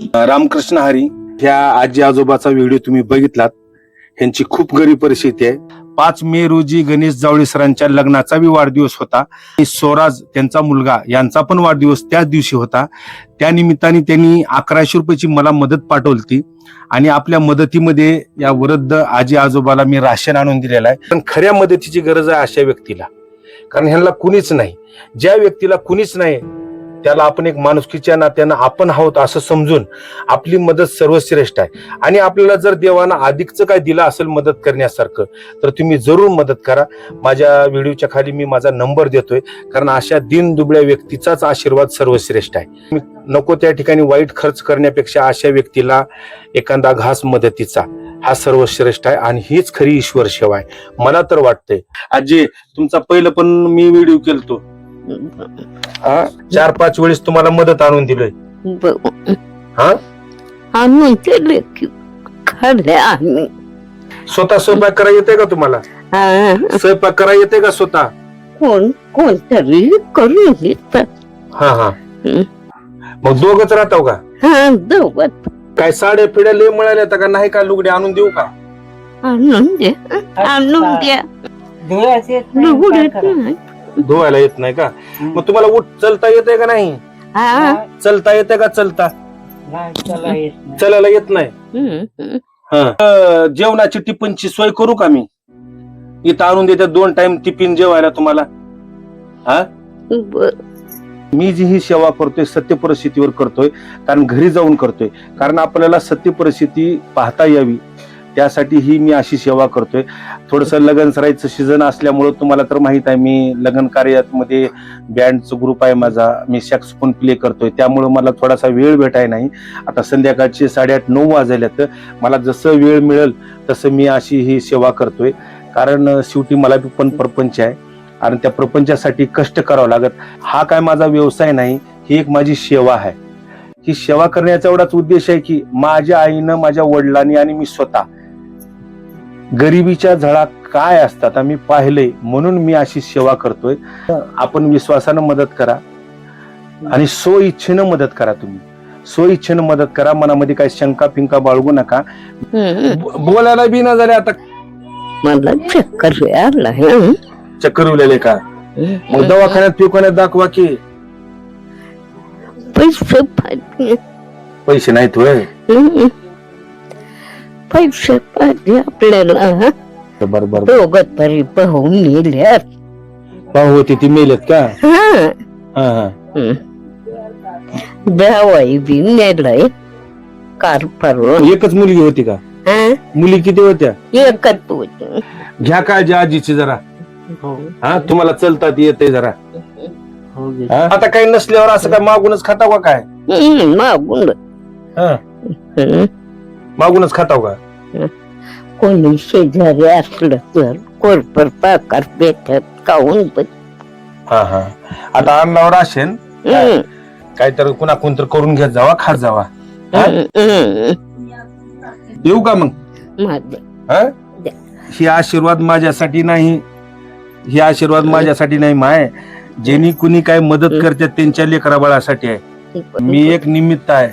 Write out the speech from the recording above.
रामकृष्ण हरी. ह्या आजी आजोबाचा व्हिडिओ तुम्ही बघितलात. ह्यांची खूप गरीब परिस्थिती आहे. 5 मे रोजी गणेश जावळे सरांच्या लग्नाचा बी वाढदिवस होता. स्वराज त्यांचा मुलगा यांचा पण वाढदिवस त्याच दिवशी होता. त्या निमित्ताने त्यांनी 1100 रुपयाची मला मदत पाठवली आणि आपल्या मदतीमध्ये या वृद्ध आजी आजोबाला मी राशन आणून दिलेलं आहे. पण खऱ्या मदतीची गरज आहे अशा व्यक्तीला, कारण ह्यांना कुणीच नाही. ज्या व्यक्तीला कुणीच नाही त्याला आपण एक माणुसकीच्या नात्यानं आपण आहोत असं समजून आपली मदत सर्वश्रेष्ठ आहे. आणि आपल्याला जर देवानं अधिकचं काय दिलं असेल मदत करण्यासारखं तर तुम्ही जरूर मदत करा. माझ्या व्हिडिओच्या खाली मी माझा नंबर देतोय, कारण अशा दीनदुबळ्या व्यक्तीचाच आशीर्वाद सर्वश्रेष्ठ आहे. नको त्या ठिकाणी वाईट खर्च करण्यापेक्षा अशा व्यक्तीला एखादा घास मदतीचा हा सर्वश्रेष्ठ आहे आणि हीच खरी ईश्वर सेवा आहे मला तर वाटतंय. आजी, तुमचा पहिलं पण मी व्हिडिओ केलतो, 4-5 वेळेस तुम्हाला मदत आणून दिलोय. आणून दिले की खाल्ल्या आम्ही. स्वतः स्वयंपाक करा येते का तुम्हाला? स्वयंपाक करा येते का स्वतः? कोणतरी करून घेतात. हा हा. मग दोघच राहतो का? हा, दोघत. काय साड्या पिढ्या लय मिळाल्या का नाही? का लुगडे आणून देऊ का? आणून द्या, आणून द्या. धुवायला येत नाही का? मग तुम्हाला उठ चलता येते का नाही? चलता येते का? चलायला येत नाही. जेवणाची टिफिनची सोय करू का मी? इथं आणून देते 2 टाइम टिफिन जेवायला तुम्हाला. हा, मी जी ही सेवा करतोय सत्य परिस्थितीवर करतोय, कारण घरी जाऊन करतोय, कारण आपल्याला सत्य परिस्थिती पाहता यावी त्यासाठी ही मी अशी सेवा करतोय. थोडस लग्न सराईचं सीझन असल्यामुळं तुम्हाला तर माहित आहे, मी लग्न कार्यामध्ये बँडचा ग्रुप आहे माझा, मी सॅक्सोफोन प्ले करतोय, त्यामुळं मला थोडासा वेळ भेटाय नाही. आता संध्याकाळचे 8:30-9 वाजल्यात. मला जसं वेळ मिळेल तसं मी अशी ही सेवा करतोय, कारण शेवटी मला पण प्रपंच आहे आणि त्या प्रपंचासाठी कष्ट करावं लागत. हा काय माझा व्यवसाय नाही, ही एक माझी सेवा आहे. ही सेवा करण्याचा एवढाच उद्देश आहे की माझ्या आईनं, माझ्या वडिलांनी आणि मी स्वतः गरिबीच्या झळा काय असतात आम्ही पाहिले, म्हणून मी अशी सेवा करतोय. आपण विश्वासानं मदत करा आणि सो इच्छेनं मदत करा. तुम्ही सो इच्छेनं मदत करा. मनामध्ये काही शंका पिंका बाळगू नका. बोलायला बी ना झाले आता. मला चक्कर आला. चक्कर उलेले का? मग दवाखान्यात पिवखान्यात दाखवा की. पैसे नाहीत होय? पैसे पाहिजे आपल्याला. बरोबर. दोघं तरी पाहून नेल्यात. पाहू होती ती मेलेत का? जावाई बी नेलंय कार परवा. एकच मुलगी होती का? मुली किती होत्या? एकच होती. घ्या काळजी आजीची जरा. हा, तुम्हाला चलतात येते जरा. आता काही नसल्यावर असं काय मागूनच खाताव का? काय मागून मागूनच खाताव का? कोणी शेजारी असलं तर कोरपर पाकार भेटत खाऊन. हा हा. आता अन्नावर असेल काहीतरी कुणा कोणतर करून घेत जावा, खात जावा. येऊ का मग? ही आशीर्वाद माझ्यासाठी नाही, ही आशीर्वाद माझ्यासाठी नाही माय. ज्यांनी कुणी काय मदत करतात त्यांच्या लेकरा बाळासाठी आहे. मी एक निमित्त आहे.